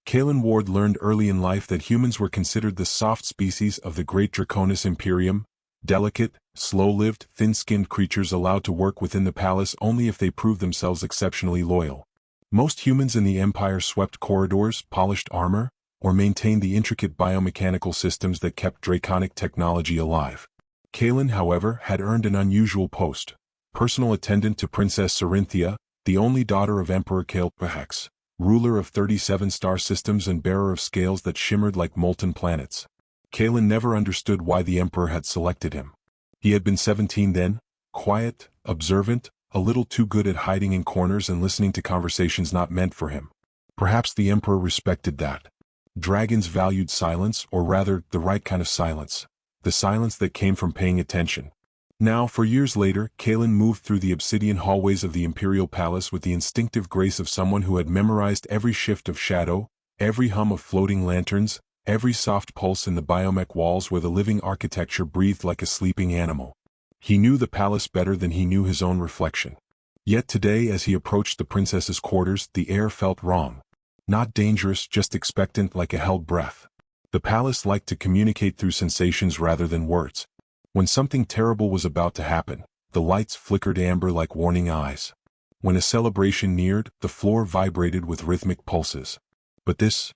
Kalen Ward learned early in life that humans were considered the soft species of the great Draconis Imperium, delicate, slow-lived, thin-skinned creatures allowed to work within the palace only if they proved themselves exceptionally loyal. Most humans in the Empire swept corridors, polished armor, or maintained the intricate biomechanical systems that kept draconic technology alive. Kalen, however, had earned an unusual post: personal attendant to Princess Cerinthia, the only daughter of Emperor Kalpahax, ruler of 37 star systems and bearer of scales that shimmered like molten planets. Kalen never understood why the Emperor had selected him. He had been 17 then, quiet, observant, a little too good at hiding in corners and listening to conversations not meant for him. Perhaps the Emperor respected that. Dragons valued silence, or rather, the right kind of silence. The silence that came from paying attention. Now, for years later, Kalen moved through the obsidian hallways of the Imperial Palace with the instinctive grace of someone who had memorized every shift of shadow, every hum of floating lanterns, every soft pulse in the biomech walls where the living architecture breathed like a sleeping animal. He knew the palace better than he knew his own reflection. Yet today, as he approached the princess's quarters, the air felt wrong. Not dangerous, just expectant, like a held breath. The palace liked to communicate through sensations rather than words. When something terrible was about to happen, the lights flickered amber like warning eyes. When a celebration neared, the floor vibrated with rhythmic pulses. But this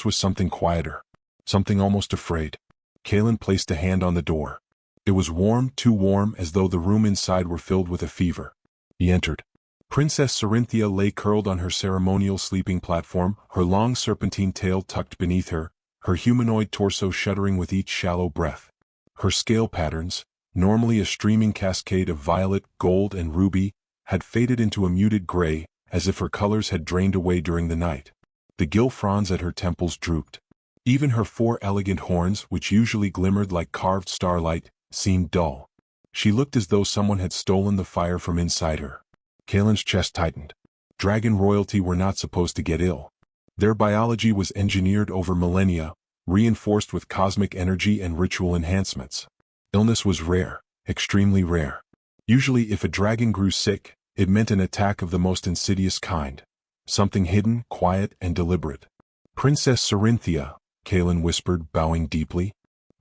was something quieter. Something almost afraid. Kalen placed a hand on the door. It was warm, too warm, as though the room inside were filled with a fever. He entered. Princess Cerinthia lay curled on her ceremonial sleeping platform, her long serpentine tail tucked beneath her, her humanoid torso shuddering with each shallow breath. Her scale patterns, normally a streaming cascade of violet, gold, and ruby, had faded into a muted gray, as if her colors had drained away during the night. The gill fronds at her temples drooped. Even her 4 elegant horns, which usually glimmered like carved starlight, seemed dull. She looked as though someone had stolen the fire from inside her. Kalen's chest tightened. Dragon royalty were not supposed to get ill. Their biology was engineered over millennia, reinforced with cosmic energy and ritual enhancements. Illness was rare, extremely rare. Usually if a dragon grew sick, it meant an attack of the most insidious kind. Something hidden, quiet, and deliberate. Princess Cerinthia, Kalen whispered, bowing deeply.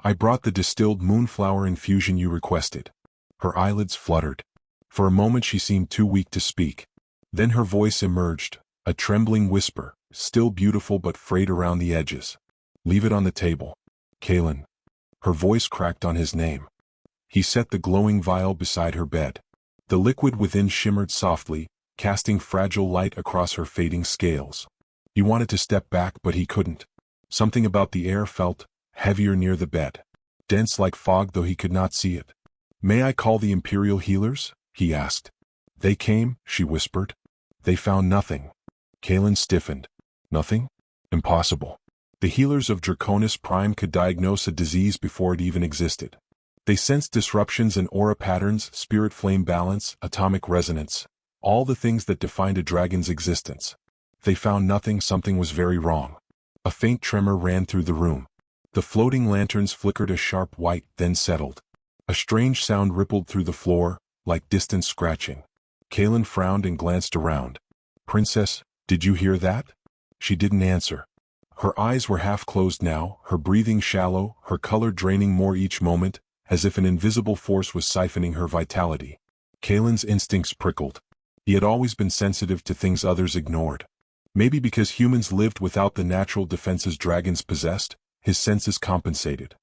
I brought the distilled moonflower infusion you requested. Her eyelids fluttered. For a moment she seemed too weak to speak. Then her voice emerged, a trembling whisper, still beautiful but frayed around the edges. Leave it on the table. Kalen. Her voice cracked on his name. He set the glowing vial beside her bed. The liquid within shimmered softly, casting fragile light across her fading scales. He wanted to step back, but he couldn't. Something about the air felt heavier near the bed. Dense like fog, though he could not see it. May I call the Imperial healers? He asked. They came, she whispered. They found nothing. Kalen stiffened. Nothing? Impossible. The healers of Draconis Prime could diagnose a disease before it even existed. They sensed disruptions in aura patterns, spirit flame balance, atomic resonance, all the things that defined a dragon's existence. They found nothing. Something was very wrong. A faint tremor ran through the room. The floating lanterns flickered a sharp white, then settled. A strange sound rippled through the floor, like distant scratching. Kalen frowned and glanced around. Princess, did you hear that? She didn't answer. Her eyes were half closed now, her breathing shallow, her color draining more each moment, as if an invisible force was siphoning her vitality. Kalen's instincts prickled. He had always been sensitive to things others ignored. Maybe because humans lived without the natural defenses dragons possessed, his senses compensated.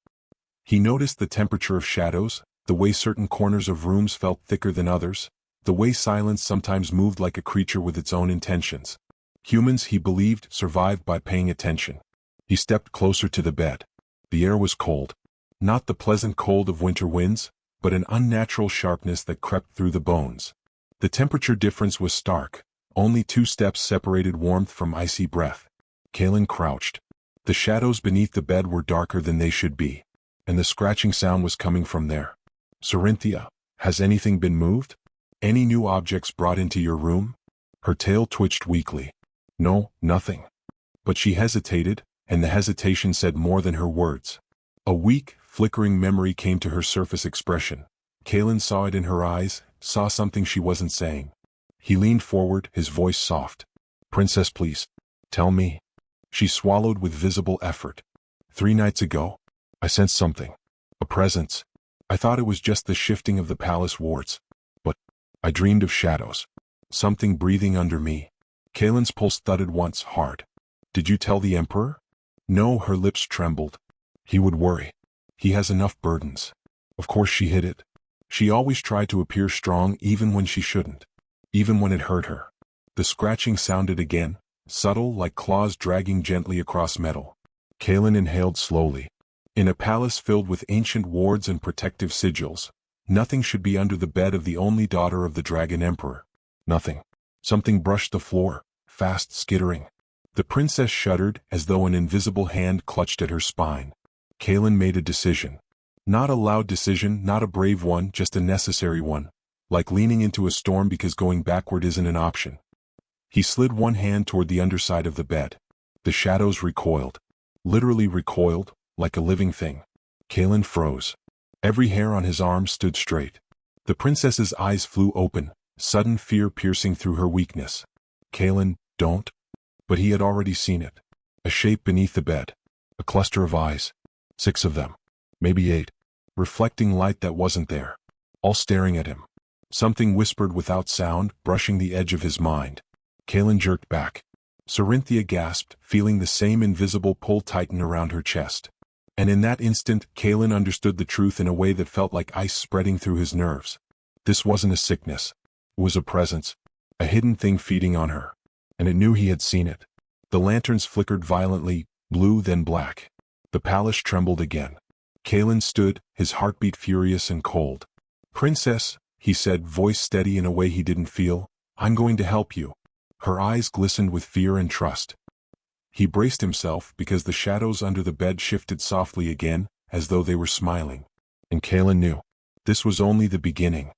He noticed the temperature of shadows, the way certain corners of rooms felt thicker than others, the way silence sometimes moved like a creature with its own intentions. Humans, he believed, survived by paying attention. He stepped closer to the bed. The air was cold. Not the pleasant cold of winter winds, but an unnatural sharpness that crept through the bones. The temperature difference was stark. Only 2 steps separated warmth from icy breath. Kalen crouched. The shadows beneath the bed were darker than they should be, and the scratching sound was coming from there. Cerinthia, has anything been moved? Any new objects brought into your room? Her tail twitched weakly. No, nothing. But she hesitated, and the hesitation said more than her words. A weak, flickering memory came to her surface expression. Kalen saw it in her eyes, saw something she wasn't saying. He leaned forward, his voice soft. Princess, please. Tell me. She swallowed with visible effort. 3 nights ago, I sensed something. A presence. I thought it was just the shifting of the palace wards. But I dreamed of shadows. Something breathing under me. Kaelin's pulse thudded once hard. Did you tell the Emperor? No, her lips trembled. He would worry. He has enough burdens. Of course she hid it. She always tried to appear strong even when she shouldn't. Even when it hurt her. The scratching sounded again, subtle like claws dragging gently across metal. Kaelin inhaled slowly. In a palace filled with ancient wards and protective sigils, nothing should be under the bed of the only daughter of the Dragon Emperor. Nothing. Something brushed the floor, fast skittering. The princess shuddered as though an invisible hand clutched at her spine. Kaelin made a decision. Not a loud decision, not a brave one, just a necessary one. Like leaning into a storm because going backward isn't an option. He slid one hand toward the underside of the bed. The shadows recoiled. Literally recoiled, like a living thing. Kaelin froze. Every hair on his arm stood straight. The princess's eyes flew open, sudden fear piercing through her weakness. Kaelin, don't. But he had already seen it. A shape beneath the bed. A cluster of eyes. 6 of them. Maybe 8. Reflecting light that wasn't there. All staring at him. Something whispered without sound, brushing the edge of his mind. Kaelin jerked back. Cerinthia gasped, feeling the same invisible pull tighten around her chest. And in that instant, Kaelin understood the truth in a way that felt like ice spreading through his nerves. This wasn't a sickness. It was a presence. A hidden thing feeding on her. And it knew he had seen it. The lanterns flickered violently, blue then black. The palace trembled again. Kaelin stood, his heartbeat furious and cold. Princess, he said, voice steady in a way he didn't feel, I'm going to help you. Her eyes glistened with fear and trust. He braced himself because the shadows under the bed shifted softly again, as though they were smiling. And Kaelin knew. This was only the beginning.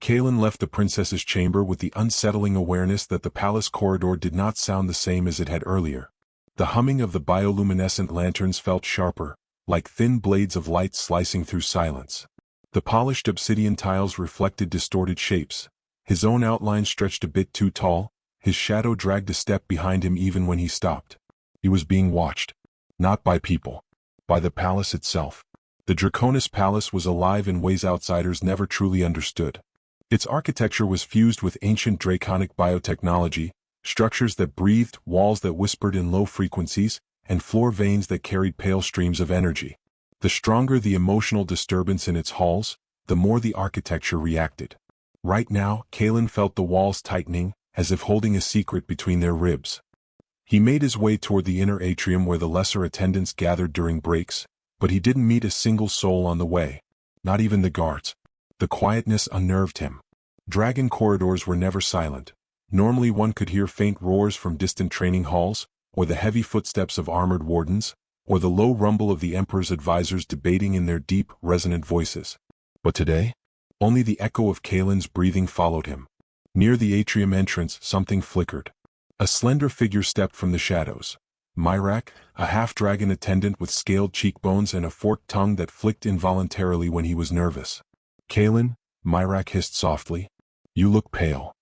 Kaelin left the princess's chamber with the unsettling awareness that the palace corridor did not sound the same as it had earlier. The humming of the bioluminescent lanterns felt sharper, like thin blades of light slicing through silence. The polished obsidian tiles reflected distorted shapes. His own outline stretched a bit too tall, his shadow dragged a step behind him even when he stopped. He was being watched. Not by people. By the palace itself. The Draconis Palace was alive in ways outsiders never truly understood. Its architecture was fused with ancient draconic biotechnology, structures that breathed, walls that whispered in low frequencies, and floor veins that carried pale streams of energy. The stronger the emotional disturbance in its halls, the more the architecture reacted. Right now, Kaelin felt the walls tightening, as if holding a secret between their ribs. He made his way toward the inner atrium where the lesser attendants gathered during breaks, but he didn't meet a single soul on the way. Not even the guards. The quietness unnerved him. Dragon corridors were never silent. Normally one could hear faint roars from distant training halls, or the heavy footsteps of armored wardens, or the low rumble of the Emperor's advisors debating in their deep, resonant voices. But today, only the echo of Kaelin's breathing followed him. Near the atrium entrance, something flickered. A slender figure stepped from the shadows. Myrak, a half-dragon attendant with scaled cheekbones and a forked tongue that flicked involuntarily when he was nervous. Kaelin, Myrak hissed softly. You look pale.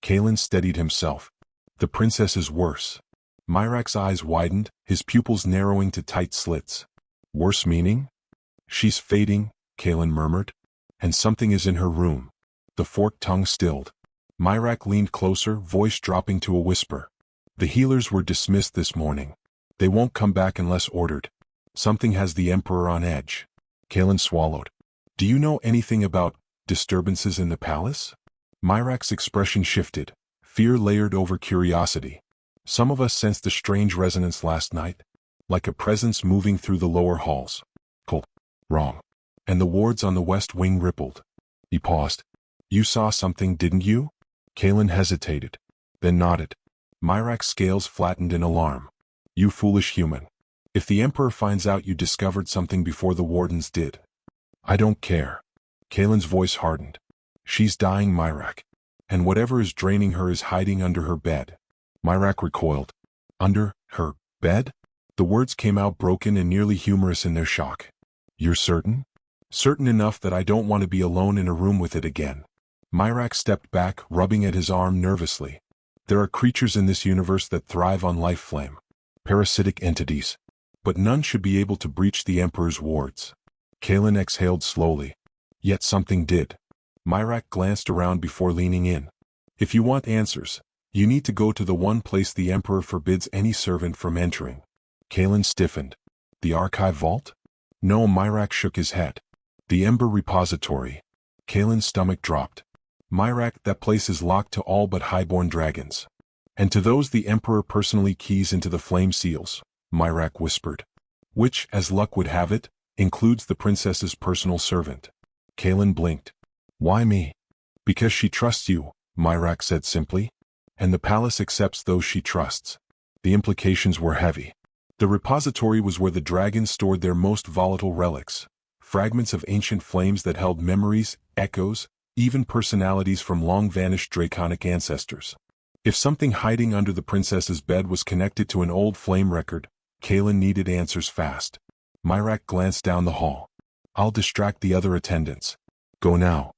Kaelin steadied himself. The princess is worse. Myrak's eyes widened, his pupils narrowing to tight slits. Worse meaning? She's fading, Kaelin murmured. And something is in her room. The forked tongue stilled. Myrak leaned closer, voice dropping to a whisper. The healers were dismissed this morning. They won't come back unless ordered. Something has the Emperor on edge. Kaelin swallowed. Do you know anything about disturbances in the palace? Myrak's expression shifted, fear layered over curiosity. Some of us sensed a strange resonance last night, like a presence moving through the lower halls. Cold. Wrong. And the wards on the west wing rippled. He paused. You saw something, didn't you? Kaelin hesitated, then nodded. Myrak's scales flattened in alarm. You foolish human. If the Emperor finds out you discovered something before the wardens did. I don't care. Kaelin's voice hardened. She's dying, Myrak. And whatever is draining her is hiding under her bed. Myrak recoiled. Under her bed? The words came out broken and nearly humorous in their shock. You're certain? Certain enough that I don't want to be alone in a room with it again. Myrak stepped back, rubbing at his arm nervously. There are creatures in this universe that thrive on life flame. parasitic entities. But none should be able to breach the Emperor's wards. Kalen exhaled slowly. Yet something did. Myrak glanced around before leaning in. If you want answers, you need to go to the one place the Emperor forbids any servant from entering. Kalen stiffened. The archive vault? No, Myrak shook his head. The Ember Repository. Kalen's stomach dropped. Myrak, that place is locked to all but highborn dragons. And to those the Emperor personally keys into the flame seals, Myrak whispered. Which, as luck would have it, includes the princess's personal servant. Kalen blinked. Why me? Because she trusts you, Myrak said simply. And the palace accepts those she trusts. The implications were heavy. The repository was where the dragons stored their most volatile relics, fragments of ancient flames that held memories, echoes, even personalities from long-vanished draconic ancestors. If something hiding under the princess's bed was connected to an old flame record, Kalen needed answers fast. Myrak glanced down the hall. I'll distract the other attendants. Go now.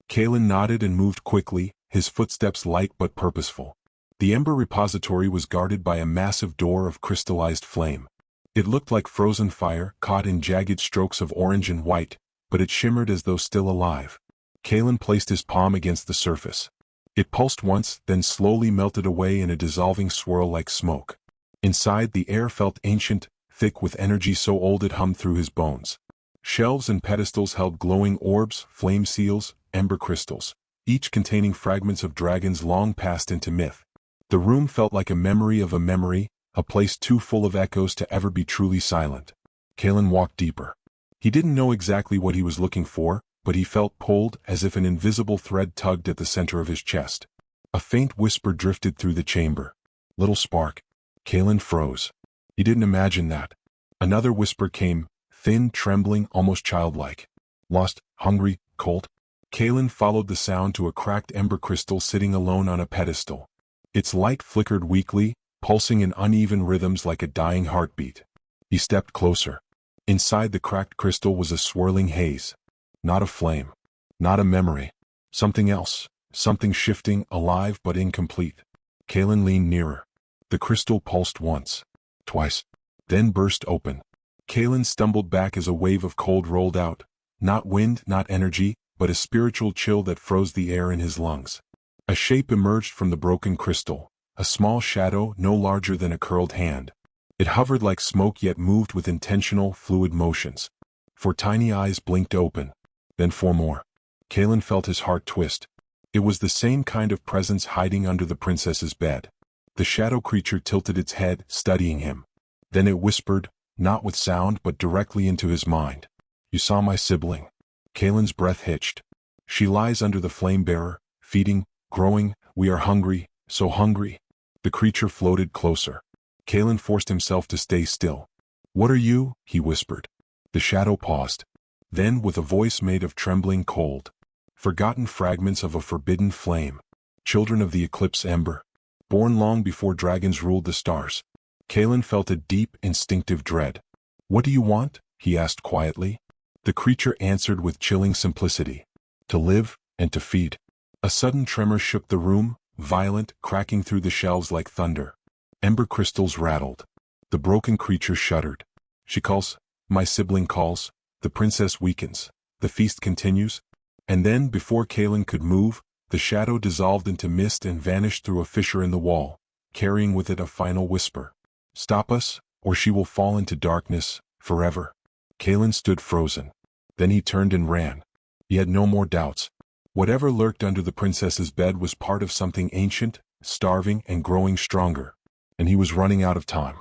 Kalen nodded and moved quickly, his footsteps light but purposeful. The Ember Repository was guarded by a massive door of crystallized flame. It looked like frozen fire, caught in jagged strokes of orange and white, but it shimmered as though still alive. Kalen placed his palm against the surface. It pulsed once, then slowly melted away in a dissolving swirl like smoke. Inside, the air felt ancient, thick with energy so old it hummed through his bones. Shelves and pedestals held glowing orbs, flame seals, ember crystals, each containing fragments of dragons long passed into myth. The room felt like a memory of a memory, a place too full of echoes to ever be truly silent. Kalen walked deeper. He didn't know exactly what he was looking for, but he felt pulled as if an invisible thread tugged at the center of his chest. A faint whisper drifted through the chamber. Little spark. Kalen froze. He didn't imagine that. Another whisper came, thin, trembling, almost childlike. Lost, hungry, cold. Kalen followed the sound to a cracked ember crystal sitting alone on a pedestal. Its light flickered weakly, pulsing in uneven rhythms like a dying heartbeat. He stepped closer. Inside the cracked crystal was a swirling haze. Not a flame. Not a memory. Something else. Something shifting, alive but incomplete. Kalen leaned nearer. The crystal pulsed once. Twice. Then burst open. Kalen stumbled back as a wave of cold rolled out. Not wind, not energy, but a spiritual chill that froze the air in his lungs. A shape emerged from the broken crystal. A small shadow no larger than a curled hand. It hovered like smoke yet moved with intentional, fluid motions. Four tiny eyes blinked open. Then four more. Kalen felt his heart twist. It was the same kind of presence hiding under the princess's bed. The shadow creature tilted its head, studying him. Then it whispered, not with sound but directly into his mind. You saw my sibling. Kalen's breath hitched. She lies under the flame bearer, feeding, growing, we are hungry, so hungry. The creature floated closer. Kalen forced himself to stay still. What are you? He whispered. The shadow paused. Then, with a voice made of trembling cold. Forgotten fragments of a forbidden flame. Children of the eclipse ember. Born long before dragons ruled the stars. Kalen felt a deep, instinctive dread. What do you want? He asked quietly. The creature answered with chilling simplicity. To live, and to feed. A sudden tremor shook the room, violent, cracking through the shelves like thunder. Ember crystals rattled. The broken creature shuddered. She calls. My sibling calls. The princess weakens. The feast continues. And then, before Kalen could move, the shadow dissolved into mist and vanished through a fissure in the wall, carrying with it a final whisper. Stop us, or she will fall into darkness, forever. Kalen stood frozen. Then he turned and ran. He had no more doubts. Whatever lurked under the princess's bed was part of something ancient, starving and growing stronger. And he was running out of time.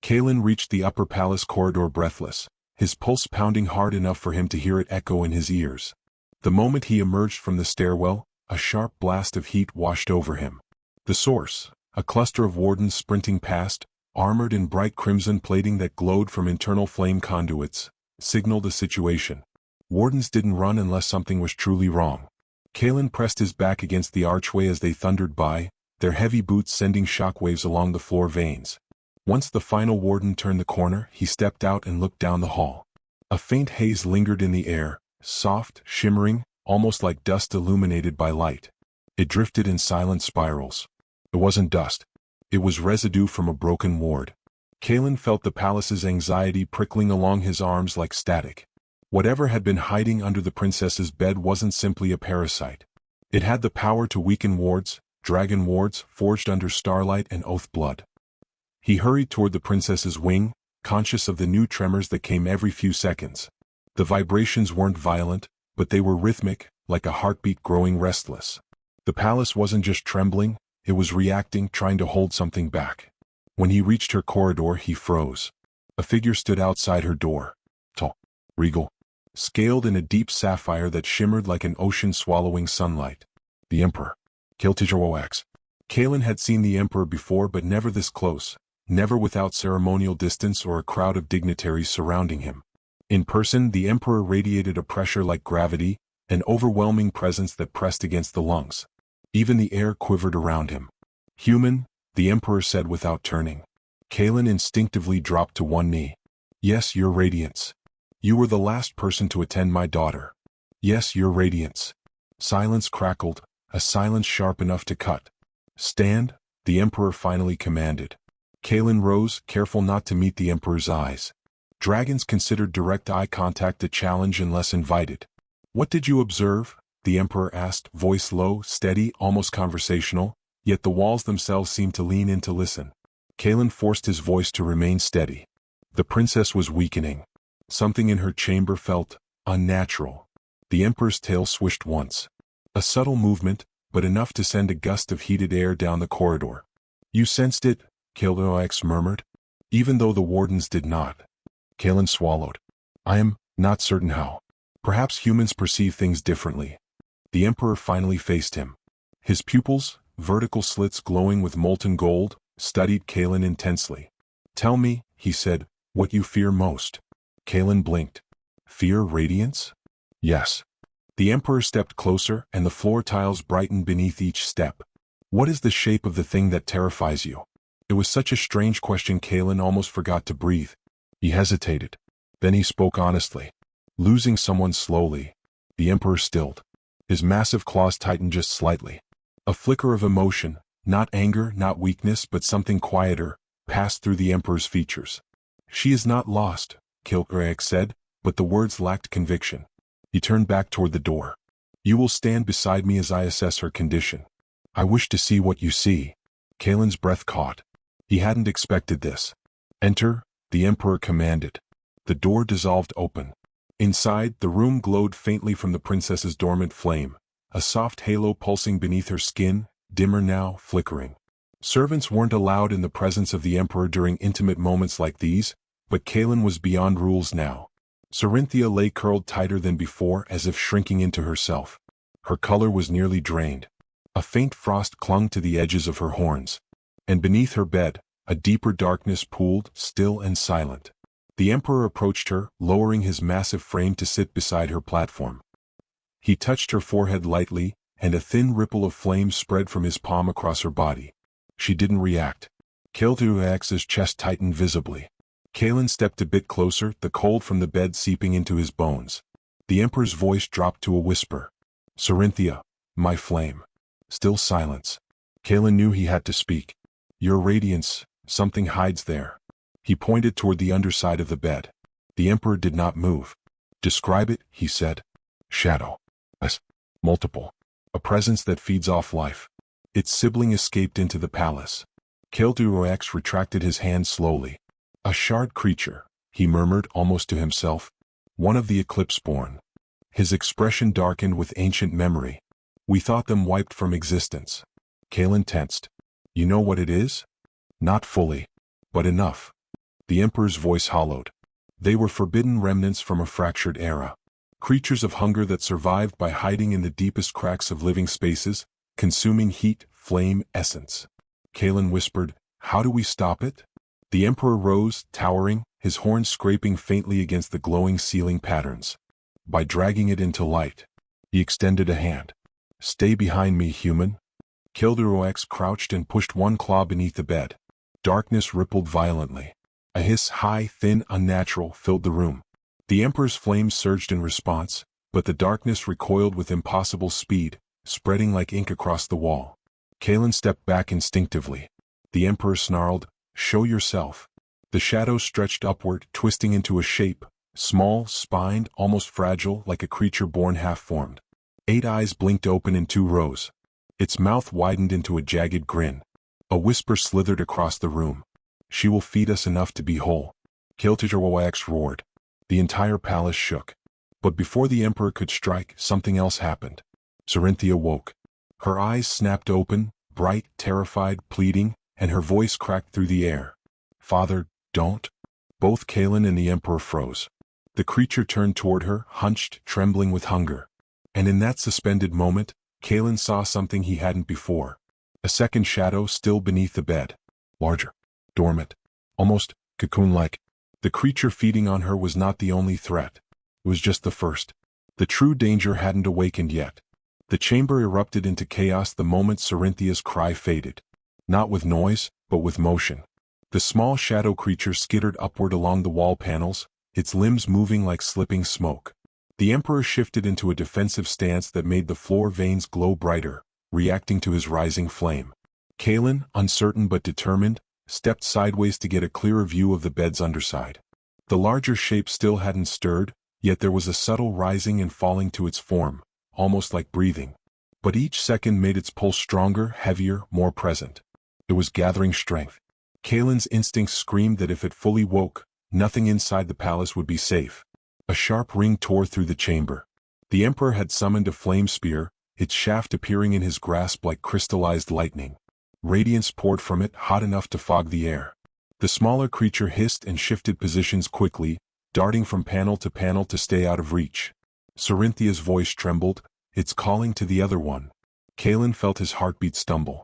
Kalen reached the upper palace corridor breathless, his pulse pounding hard enough for him to hear it echo in his ears. The moment he emerged from the stairwell, a sharp blast of heat washed over him. The source, a cluster of wardens sprinting past, armored in bright crimson plating that glowed from internal flame conduits, signaled a situation. Wardens didn't run unless something was truly wrong. Kalen pressed his back against the archway as they thundered by, their heavy boots sending shockwaves along the floor veins. Once the final warden turned the corner, he stepped out and looked down the hall. A faint haze lingered in the air, soft, shimmering, almost like dust illuminated by light. It drifted in silent spirals. It wasn't dust. It was residue from a broken ward. Kalen felt the palace's anxiety prickling along his arms like static. Whatever had been hiding under the princess's bed wasn't simply a parasite. It had the power to weaken wards, dragon wards forged under starlight and oath blood. He hurried toward the princess's wing, conscious of the new tremors that came every few seconds. The vibrations weren't violent, but they were rhythmic, like a heartbeat growing restless. The palace wasn't just trembling, it was reacting, trying to hold something back. When he reached her corridor, he froze. A figure stood outside her door. Tall, regal, scaled in a deep sapphire that shimmered like an ocean swallowing sunlight. The Emperor. Kiltijoax. Kalen had seen the Emperor before, but never this close, never without ceremonial distance or a crowd of dignitaries surrounding him. In person, the Emperor radiated a pressure like gravity, an overwhelming presence that pressed against the lungs. Even the air quivered around him. Human, the Emperor said without turning. Kalen instinctively dropped to one knee. Yes, your radiance. You were the last person to attend my daughter. Yes, your radiance. Silence crackled, a silence sharp enough to cut. Stand, the Emperor finally commanded. Kalen rose, careful not to meet the Emperor's eyes. Dragons considered direct eye contact a challenge unless invited. What did you observe? The Emperor asked, voice low, steady, almost conversational, yet the walls themselves seemed to lean in to listen. Kalen forced his voice to remain steady. The princess was weakening. Something in her chamber felt unnatural. The Emperor's tail swished once. A subtle movement, but enough to send a gust of heated air down the corridor. You sensed it? Kildoax murmured. Even though the wardens did not. Kalen swallowed. I am not certain how. Perhaps humans perceive things differently. The Emperor finally faced him. His pupils, vertical slits glowing with molten gold, studied Kalen intensely. Tell me, he said, what you fear most. Kalen blinked. Fear radiance? Yes. The Emperor stepped closer, and the floor tiles brightened beneath each step. What is the shape of the thing that terrifies you? It was such a strange question Kalen almost forgot to breathe. He hesitated. Then he spoke honestly. Losing someone slowly. The Emperor stilled. His massive claws tightened just slightly. A flicker of emotion, not anger, not weakness, but something quieter, passed through the Emperor's features. She is not lost, Kilkraek said, but the words lacked conviction. He turned back toward the door. You will stand beside me as I assess her condition. I wish to see what you see. Kalen's breath caught. He hadn't expected this. Enter, the Emperor commanded. The door dissolved open. Inside, the room glowed faintly from the princess's dormant flame, a soft halo pulsing beneath her skin, dimmer now, flickering. Servants weren't allowed in the presence of the Emperor during intimate moments like these, but Kalen was beyond rules now. Cerinthia lay curled tighter than before, as if shrinking into herself. Her color was nearly drained. A faint frost clung to the edges of her horns. And beneath her bed, a deeper darkness pooled, still and silent. The Emperor approached her, lowering his massive frame to sit beside her platform. He touched her forehead lightly, and a thin ripple of flame spread from his palm across her body. She didn't react. Kiltuax's chest tightened visibly. Kalen stepped a bit closer, the cold from the bed seeping into his bones. The Emperor's voice dropped to a whisper. Cerinthia, my flame. Still silence. Kalen knew he had to speak. Your radiance, something hides there. He pointed toward the underside of the bed. The Emperor did not move. Describe it, he said. Shadow. Multiple. A presence that feeds off life. Its sibling escaped into the palace. Kiltuax retracted his hand slowly. A shard creature, he murmured almost to himself. One of the Eclipse-born. His expression darkened with ancient memory. We thought them wiped from existence. Kalen tensed. You know what it is? Not fully. But enough. The Emperor's voice hollowed. They were forbidden remnants from a fractured era. Creatures of hunger that survived by hiding in the deepest cracks of living spaces, consuming heat, flame, essence. Kalen whispered, how do we stop it? The Emperor rose, towering, his horns scraping faintly against the glowing ceiling patterns. By dragging it into light. He extended a hand. Stay behind me, human. Kilderoax crouched and pushed one claw beneath the bed. Darkness rippled violently. A hiss, high, thin, unnatural, filled the room. The Emperor's flames surged in response, but the darkness recoiled with impossible speed, spreading like ink across the wall. Kalen stepped back instinctively. The Emperor snarled, show yourself. The shadow stretched upward, twisting into a shape, small, spined, almost fragile, like a creature born half-formed. 8 eyes blinked open in 2 rows. Its mouth widened into a jagged grin. A whisper slithered across the room. "She will feed us enough to be whole." HFY roared. The entire palace shook. But before the emperor could strike, something else happened. Sarinthia woke. Her eyes snapped open, bright, terrified, pleading, and her voice cracked through the air. "Father, don't." Both Kalen and the emperor froze. The creature turned toward her, hunched, trembling with hunger. And in that suspended moment, Kalen saw something he hadn't before. A second shadow still beneath the bed. Larger. Dormant. Almost cocoon-like. The creature feeding on her was not the only threat. It was just the first. The true danger hadn't awakened yet. The chamber erupted into chaos the moment Sarinthia's cry faded. Not with noise, but with motion. The small shadow creature skittered upward along the wall panels, its limbs moving like slipping smoke. The emperor shifted into a defensive stance that made the floor veins glow brighter, reacting to his rising flame. Kalen, uncertain but determined, stepped sideways to get a clearer view of the bed's underside. The larger shape still hadn't stirred, yet there was a subtle rising and falling to its form, almost like breathing. But each second made its pulse stronger, heavier, more present. It was gathering strength. Kalen's instincts screamed that if it fully woke, nothing inside the palace would be safe. A sharp ring tore through the chamber. The emperor had summoned a flame spear, its shaft appearing in his grasp like crystallized lightning. Radiance poured from it, hot enough to fog the air. The smaller creature hissed and shifted positions quickly, darting from panel to stay out of reach. Sarinthia's voice trembled, its calling to the other one. Kalen felt his heartbeat stumble.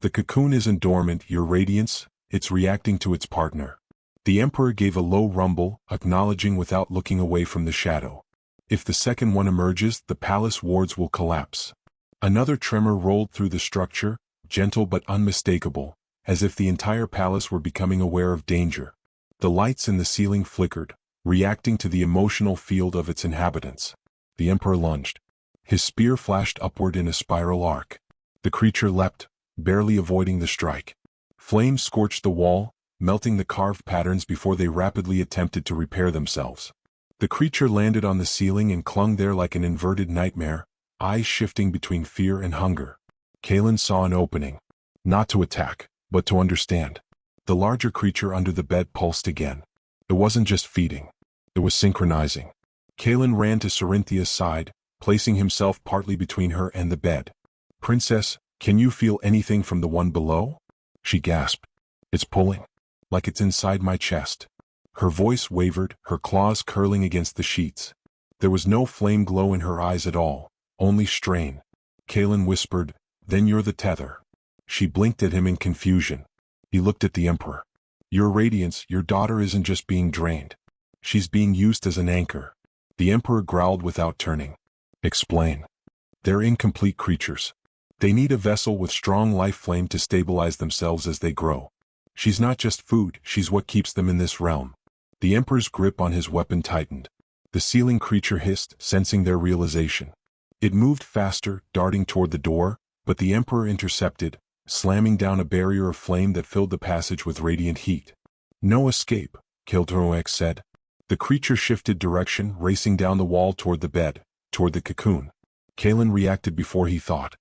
"The cocoon isn't dormant, your radiance, it's reacting to its partner." The emperor gave a low rumble, acknowledging without looking away from the shadow. "If the second one emerges, the palace wards will collapse." Another tremor rolled through the structure, gentle but unmistakable, as if the entire palace were becoming aware of danger. The lights in the ceiling flickered, reacting to the emotional field of its inhabitants. The emperor lunged. His spear flashed upward in a spiral arc. The creature leapt, barely avoiding the strike. Flames scorched the wall, melting the carved patterns before they rapidly attempted to repair themselves. The creature landed on the ceiling and clung there like an inverted nightmare, eyes shifting between fear and hunger. Kalen saw an opening. Not to attack, but to understand. The larger creature under the bed pulsed again. It wasn't just feeding. It was synchronizing. Kalen ran to Sarinthia's side, placing himself partly between her and the bed. "Princess, can you feel anything from the one below?" She gasped. "It's pulling. Like it's inside my chest." Her voice wavered, her claws curling against the sheets. There was no flame glow in her eyes at all, only strain. Kalen whispered, "Then you're the tether." She blinked at him in confusion. He looked at the emperor. "Your radiance, your daughter isn't just being drained. She's being used as an anchor." The emperor growled without turning. "Explain." "They're incomplete creatures. They need a vessel with strong life flame to stabilize themselves as they grow. She's not just food, she's what keeps them in this realm." The emperor's grip on his weapon tightened. The ceiling creature hissed, sensing their realization. It moved faster, darting toward the door, but the emperor intercepted, slamming down a barrier of flame that filled the passage with radiant heat. "No escape," Kiltroek said. The creature shifted direction, racing down the wall toward the bed, toward the cocoon. Kalen reacted before he thought.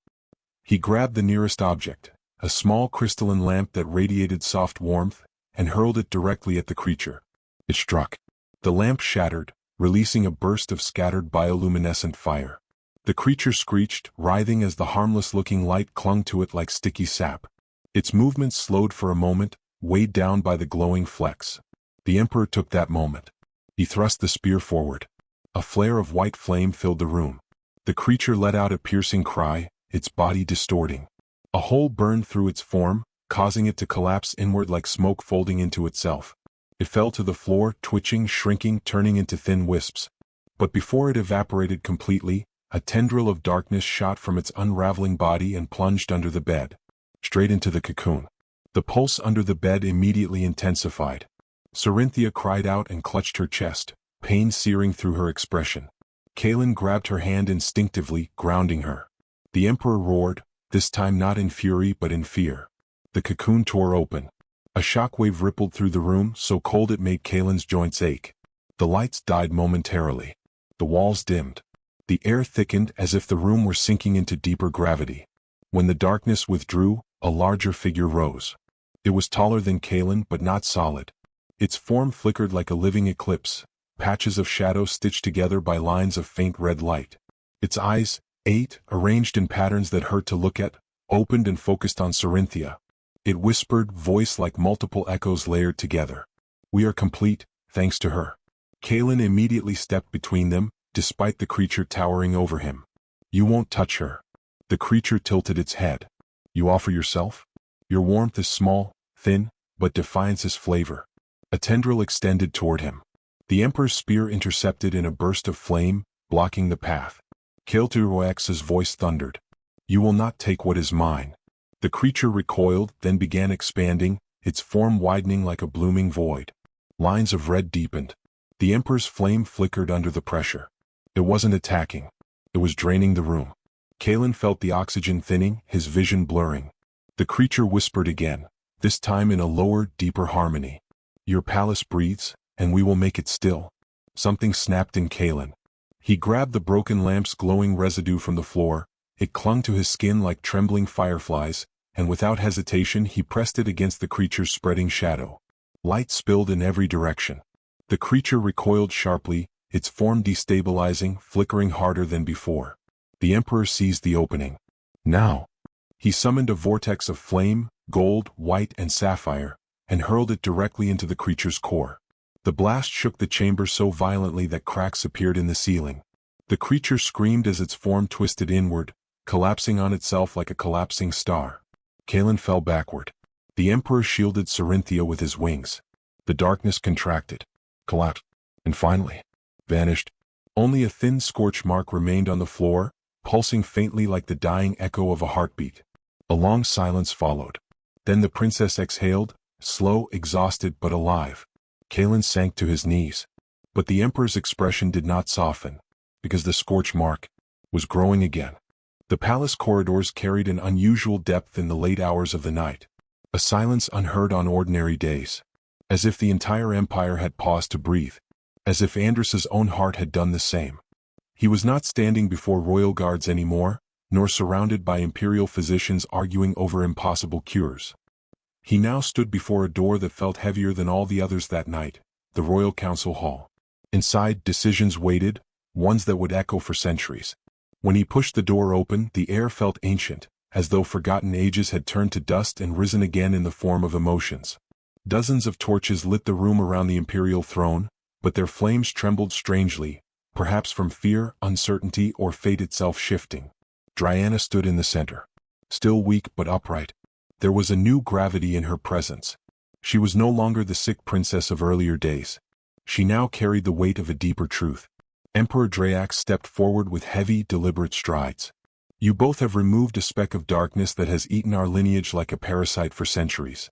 He grabbed the nearest object, a small crystalline lamp that radiated soft warmth, and hurled it directly at the creature. It struck. The lamp shattered, releasing a burst of scattered bioluminescent fire. The creature screeched, writhing as the harmless-looking light clung to it like sticky sap. Its movements slowed for a moment, weighed down by the glowing flecks. The emperor took that moment. He thrust the spear forward. A flare of white flame filled the room. The creature let out a piercing cry, its body distorting. A hole burned through its form, causing it to collapse inward like smoke folding into itself. It fell to the floor, twitching, shrinking, turning into thin wisps. But before it evaporated completely, a tendril of darkness shot from its unraveling body and plunged under the bed. Straight into the cocoon. The pulse under the bed immediately intensified. Sarinthia cried out and clutched her chest, pain searing through her expression. Kalen grabbed her hand instinctively, grounding her. The emperor roared, this time not in fury but in fear. The cocoon tore open. A shockwave rippled through the room, so cold it made Kalen's joints ache. The lights died momentarily. The walls dimmed. The air thickened as if the room were sinking into deeper gravity. When the darkness withdrew, a larger figure rose. It was taller than Kalen but not solid. Its form flickered like a living eclipse, patches of shadow stitched together by lines of faint red light. Its eyes, 8, arranged in patterns that hurt to look at, opened and focused on Cerinthia. It whispered, voice like multiple echoes layered together. "We are complete, thanks to her." Kalen immediately stepped between them, despite the creature towering over him. "You won't touch her." The creature tilted its head. "You offer yourself? Your warmth is small, thin, but defiance is flavor." A tendril extended toward him. The Emperor's spear intercepted in a burst of flame, blocking the path. Kelturoax's voice thundered. "You will not take what is mine." The creature recoiled, then began expanding, its form widening like a blooming void. Lines of red deepened. The Emperor's flame flickered under the pressure. It wasn't attacking. It was draining the room. Kalen felt the oxygen thinning, his vision blurring. The creature whispered again, this time in a lower, deeper harmony. "Your palace breathes, and we will make it still." Something snapped in Kalen. He grabbed the broken lamp's glowing residue from the floor. It clung to his skin like trembling fireflies, and without hesitation he pressed it against the creature's spreading shadow. Light spilled in every direction. The creature recoiled sharply, its form destabilizing, flickering harder than before. The Emperor seized the opening. "Now!" He summoned a vortex of flame, gold, white, and sapphire, and hurled it directly into the creature's core. The blast shook the chamber so violently that cracks appeared in the ceiling. The creature screamed as its form twisted inward, collapsing on itself like a collapsing star. Kalen fell backward. The Emperor shielded Cerinthia with his wings. The darkness contracted, collapsed, and finally vanished. Only a thin scorch mark remained on the floor, pulsing faintly like the dying echo of a heartbeat. A long silence followed. Then the princess exhaled, slow, exhausted but alive. Kalen sank to his knees. But the Emperor's expression did not soften, because the scorch mark was growing again. The palace corridors carried an unusual depth in the late hours of the night, a silence unheard on ordinary days. As if the entire empire had paused to breathe, as if Andrus's own heart had done the same. He was not standing before royal guards anymore, nor surrounded by imperial physicians arguing over impossible cures. He now stood before a door that felt heavier than all the others that night, the royal council hall. Inside, decisions waited, ones that would echo for centuries. When he pushed the door open, the air felt ancient, as though forgotten ages had turned to dust and risen again in the form of emotions. Dozens of torches lit the room around the imperial throne, but their flames trembled strangely, perhaps from fear, uncertainty, or fate itself shifting. Diana stood in the center. Still weak but upright. There was a new gravity in her presence. She was no longer the sick princess of earlier days. She now carried the weight of a deeper truth. Emperor Drayax stepped forward with heavy, deliberate strides. "You both have removed a speck of darkness that has eaten our lineage like a parasite for centuries."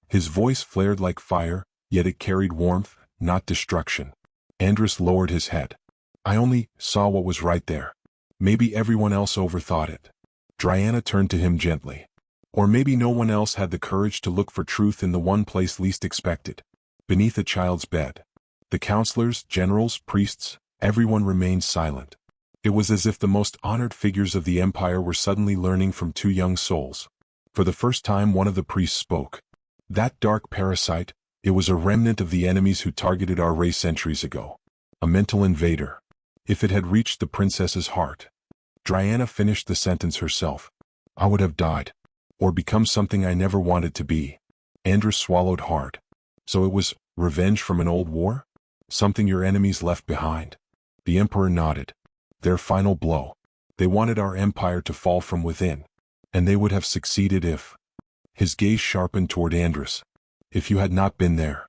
His voice flared like fire, yet it carried warmth, not destruction. Andrus lowered his head. "I only saw what was right there. Maybe everyone else overthought it." Diana turned to him gently. "Or maybe no one else had the courage to look for truth in the one place least expected, beneath a child's bed." The counselors, generals, priests, everyone remained silent. It was as if the most honored figures of the empire were suddenly learning from two young souls. For the first time one of the priests spoke. "That dark parasite, it was a remnant of the enemies who targeted our race centuries ago. A mental invader. If it had reached the princess's heart." Diana finished the sentence herself. "I would have died. Or become something I never wanted to be." Andrus swallowed hard. "So it was revenge from an old war? Something your enemies left behind?" The Emperor nodded. "Their final blow. They wanted our empire to fall from within. And they would have succeeded if..." His gaze sharpened toward Andrus. "If you had not been there."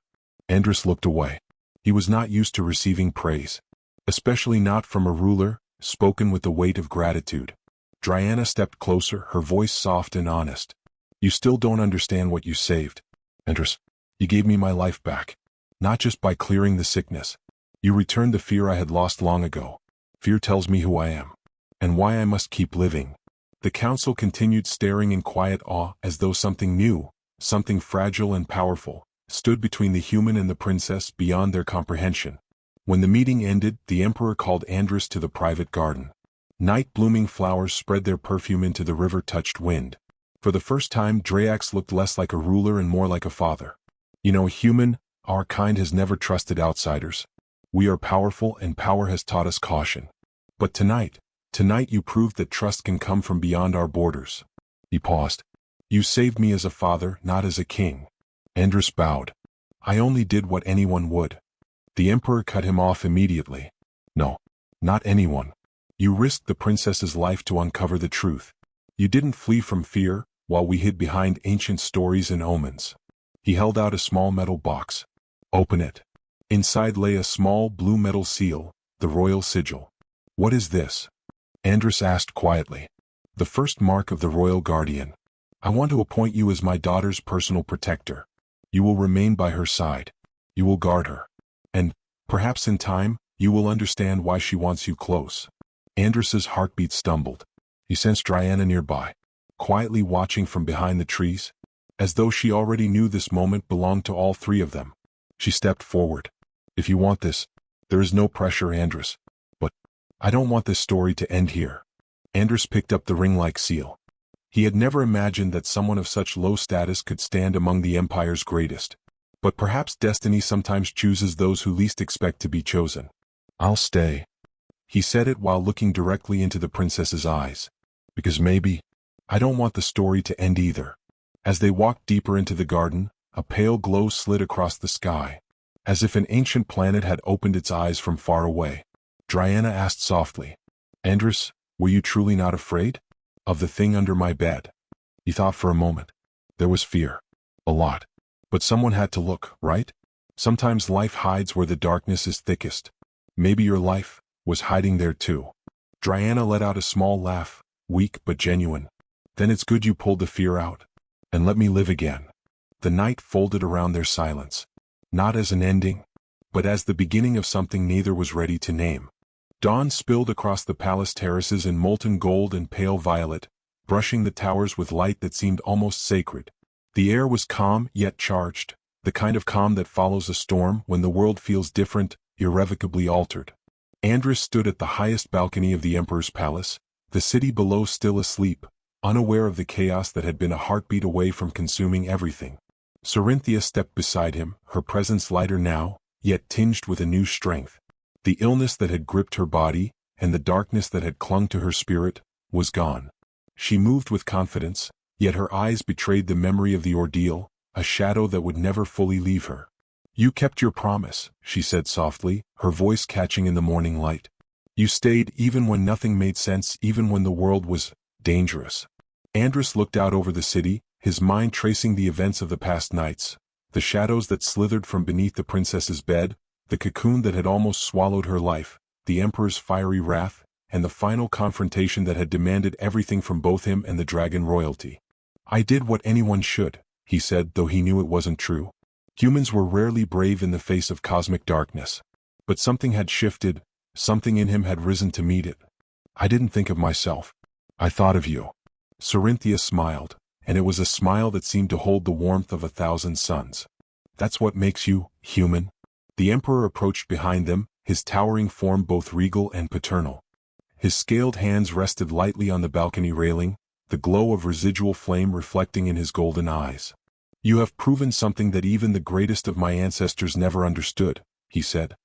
Andrus looked away. He was not used to receiving praise, especially not from a ruler, spoken with the weight of gratitude. Diana stepped closer, her voice soft and honest. "You still don't understand what you saved, Andrus. You gave me my life back. Not just by clearing the sickness. You returned the fear I had lost long ago. Fear tells me who I am. And why I must keep living." The council continued staring in quiet awe as though something new, something fragile and powerful, stood between the human and the princess beyond their comprehension. When the meeting ended, the emperor called Andrus to the private garden. Night-blooming flowers spread their perfume into the river-touched wind. For the first time, Drayax looked less like a ruler and more like a father. You know, human, our kind has never trusted outsiders. We are powerful and power has taught us caution. But tonight you proved that trust can come from beyond our borders. He paused. You saved me as a father, not as a king. Andrus bowed. I only did what anyone would. The emperor cut him off immediately. No, not anyone. You risked the princess's life to uncover the truth. You didn't flee from fear, while we hid behind ancient stories and omens. He held out a small metal box. Open it. Inside lay a small blue metal seal, the royal sigil. What is this? Andrus asked quietly. The first mark of the royal guardian. I want to appoint you as my daughter's personal protector. You will remain by her side. You will guard her. And, perhaps in time, you will understand why she wants you close. Andrus's heartbeat stumbled. He sensed Diana nearby, quietly watching from behind the trees, as though she already knew this moment belonged to all three of them. She stepped forward. If you want this, there is no pressure, Andrus. But I don't want this story to end here. Andrus picked up the ring-like seal. He had never imagined that someone of such low status could stand among the Empire's greatest. But perhaps destiny sometimes chooses those who least expect to be chosen. I'll stay. He said it while looking directly into the princess's eyes. Because maybe, I don't want the story to end either. As they walked deeper into the garden, a pale glow slid across the sky, as if an ancient planet had opened its eyes from far away. Diana asked softly, Andrus, were you truly not afraid? Of the thing under my bed? He thought for a moment. There was fear. A lot. But someone had to look, right? Sometimes life hides where the darkness is thickest. Maybe your life was hiding there too. Diana let out a small laugh, weak but genuine. Then it's good you pulled the fear out. And let me live again. The night folded around their silence. Not as an ending, but as the beginning of something neither was ready to name. Dawn spilled across the palace terraces in molten gold and pale violet, brushing the towers with light that seemed almost sacred. The air was calm yet charged, the kind of calm that follows a storm when the world feels different, irrevocably altered. Andrus stood at the highest balcony of the emperor's palace, the city below still asleep, unaware of the chaos that had been a heartbeat away from consuming everything. Cerynthia stepped beside him, her presence lighter now, yet tinged with a new strength. The illness that had gripped her body, and the darkness that had clung to her spirit, was gone. She moved with confidence, yet her eyes betrayed the memory of the ordeal, a shadow that would never fully leave her. You kept your promise, she said softly, her voice catching in the morning light. You stayed even when nothing made sense, even when the world was dangerous. Andrus looked out over the city, his mind tracing the events of the past nights, the shadows that slithered from beneath the princess's bed, the cocoon that had almost swallowed her life, the emperor's fiery wrath, and the final confrontation that had demanded everything from both him and the dragon royalty. I did what anyone should, he said, though he knew it wasn't true. Humans were rarely brave in the face of cosmic darkness. But something had shifted, something in him had risen to meet it. I didn't think of myself. I thought of you. Cerynthia smiled, and it was a smile that seemed to hold the warmth of 1,000 suns. That's what makes you human. The emperor approached behind them, his towering form both regal and paternal. His scaled hands rested lightly on the balcony railing, the glow of residual flame reflecting in his golden eyes. You have proven something that even the greatest of my ancestors never understood, he said.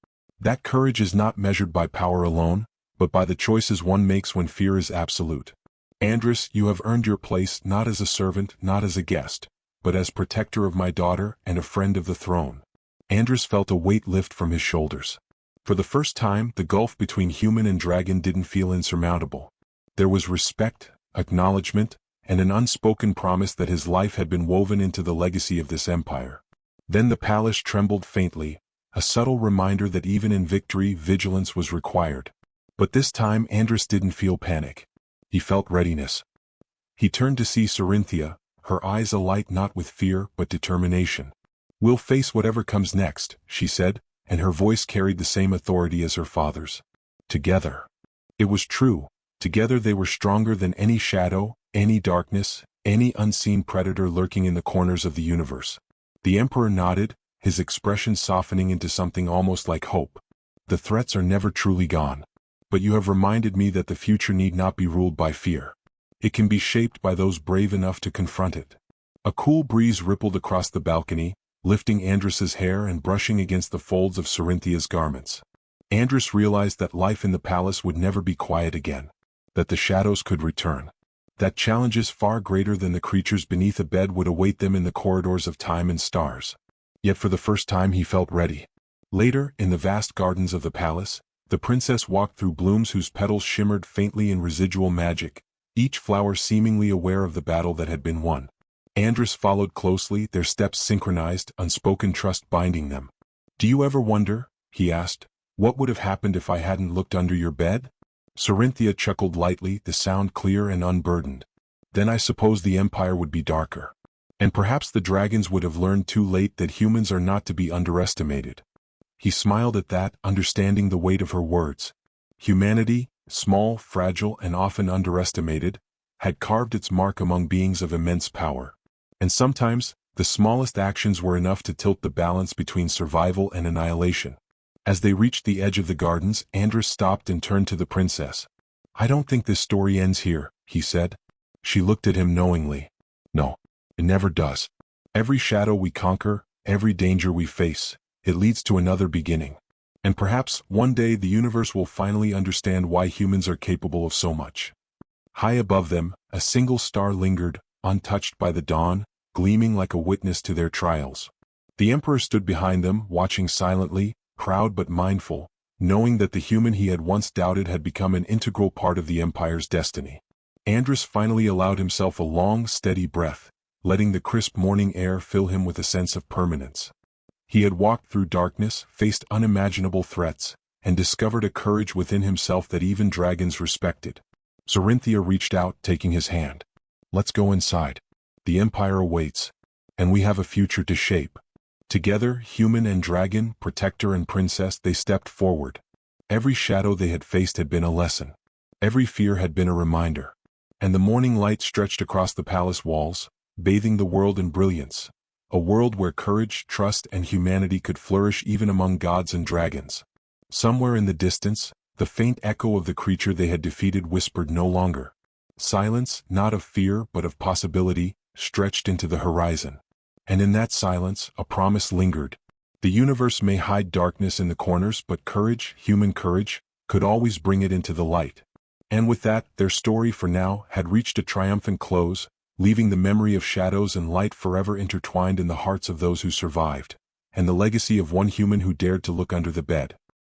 That courage is not measured by power alone, but by the choices one makes when fear is absolute. Andrus, you have earned your place not as a servant, not as a guest, but as protector of my daughter and a friend of the throne. Andrus felt a weight lift from his shoulders. For the first time, the gulf between human and dragon didn't feel insurmountable. There was respect, acknowledgement, and an unspoken promise that his life had been woven into the legacy of this empire. Then the palace trembled faintly, a subtle reminder that even in victory, vigilance was required. But this time Andrus didn't feel panic. He felt readiness. He turned to see Cerynthia, her eyes alight not with fear but determination. We'll face whatever comes next, she said, and her voice carried the same authority as her father's. Together. It was true. Together they were stronger than any shadow, any darkness, Any unseen predator lurking in the corners of the universe? The Emperor nodded, his expression softening into something almost like hope. The threats are never truly gone. But you have reminded me that the future need not be ruled by fear. It can be shaped by those brave enough to confront it. A cool breeze rippled across the balcony, lifting Andrus's hair and brushing against the folds of Cerinthia's garments. Andrus realized that life in the palace would never be quiet again. That the shadows could return. That challenges far greater than the creatures beneath a bed would await them in the corridors of time and stars. Yet for the first time he felt ready. Later, in the vast gardens of the palace, the princess walked through blooms whose petals shimmered faintly in residual magic, each flower seemingly aware of the battle that had been won. Andrus followed closely, their steps synchronized, unspoken trust binding them. "Do you ever wonder," he asked, "what would have happened if I hadn't looked under your bed?" Cerinthia chuckled lightly, the sound clear and unburdened. "Then I suppose the empire would be darker. And perhaps the dragons would have learned too late that humans are not to be underestimated." He smiled at that, understanding the weight of her words. Humanity, small, fragile, and often underestimated, had carved its mark among beings of immense power. And sometimes, the smallest actions were enough to tilt the balance between survival and annihilation. As they reached the edge of the gardens, Andrus stopped and turned to the princess. "I don't think this story ends here," he said. She looked at him knowingly. "No, it never does. Every shadow we conquer, every danger we face, it leads to another beginning. And perhaps, one day the universe will finally understand why humans are capable of so much." High above them, a single star lingered, untouched by the dawn, gleaming like a witness to their trials. The Emperor stood behind them, watching silently, proud but mindful, knowing that the human he had once doubted had become an integral part of the Empire's destiny. Andrus finally allowed himself a long, steady breath, letting the crisp morning air fill him with a sense of permanence. He had walked through darkness, faced unimaginable threats, and discovered a courage within himself that even dragons respected. Cerinthia reached out, taking his hand. "Let's go inside. The Empire awaits, and we have a future to shape." Together, human and dragon, protector and princess, they stepped forward. Every shadow they had faced had been a lesson. Every fear had been a reminder. And the morning light stretched across the palace walls, bathing the world in brilliance. A world where courage, trust, and humanity could flourish even among gods and dragons. Somewhere in the distance, the faint echo of the creature they had defeated whispered no longer. Silence, not of fear but of possibility, stretched into the horizon. And in that silence, a promise lingered. The universe may hide darkness in the corners, but courage, human courage, could always bring it into the light. And with that, their story for now had reached a triumphant close, leaving the memory of shadows and light forever intertwined in the hearts of those who survived, and the legacy of one human who dared to look under the bed.